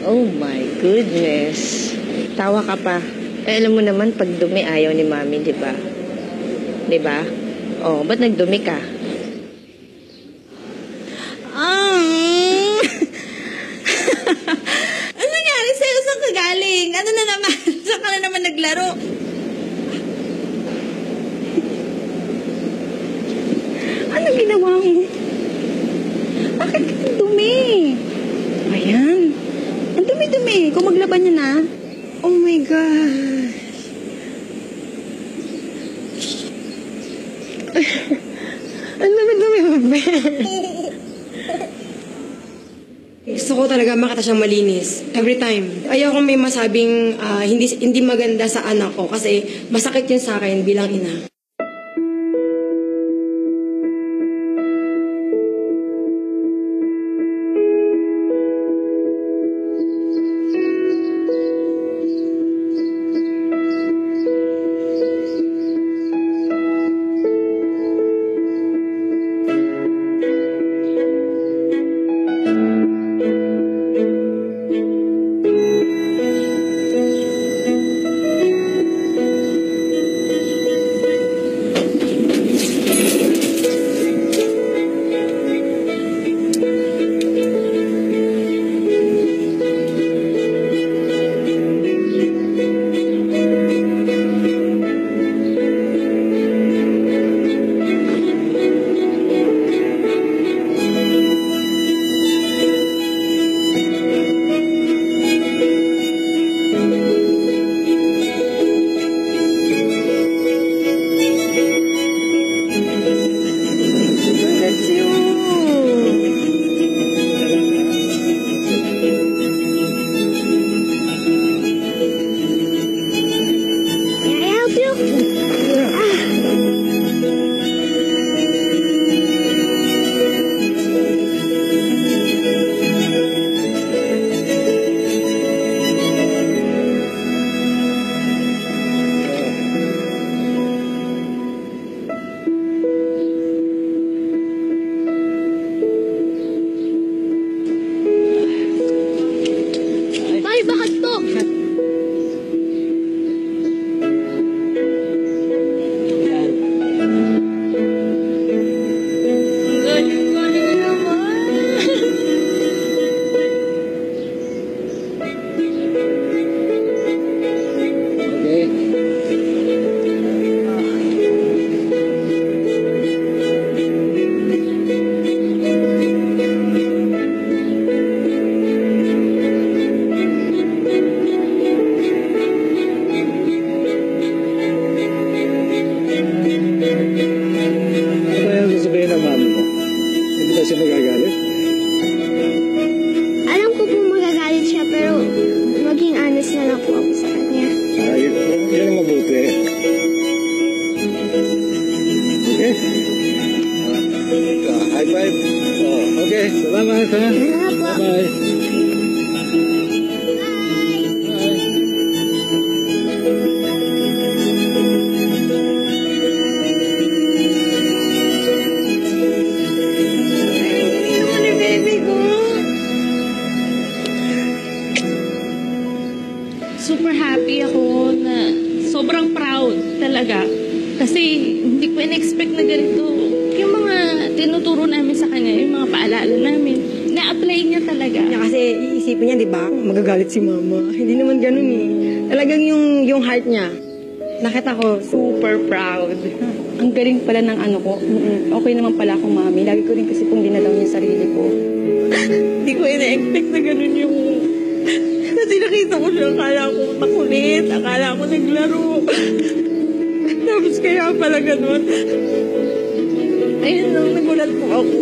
Oh my goodness. Tawa ka pa. Eh, alam mo naman, pag dumi, ayaw ni Mami, di ba? Di ba? Oh, ba't nagdumi ka? Ano nangyari sa'yo? Saan ka galing? Ano na naman? Saan ka na naman naglaro? Ano ginawa mo? Bakit ka dumi? Ayan. Ang dumi-dumi. Kung maglaban niya na. Oh my God. Ang dumi-dumi mo, Gusto ko talaga makita siyang malinis. Every time. Ayaw kong may masabing hindi maganda sa anak ko kasi masakit yun sa akin bilang ina. Salamat, ha? Bye-bye. Super happy ako na sobrang proud talaga. Kasi hindi ko in-expect na ganito. Yung mga tinuturo namin sa kanya, yung mga paalala namin, na-apply niya talaga. Kasi iisipin niya, di ba, magagalit si mama. Hindi naman ganun eh. Talagang yung heart niya. Nakita ko, super proud. Ang galing pala ng ano ko. Okay naman pala akong mami. Lagi ko rin kasi pong dinalaw niya sarili ko. Hindi ko in-expect na ganun yung... Kasi nakita ko siya, akala ko makulit, akala ko naglaro. Tapos kaya pala ganun. Ayun lang, nagulat po ako.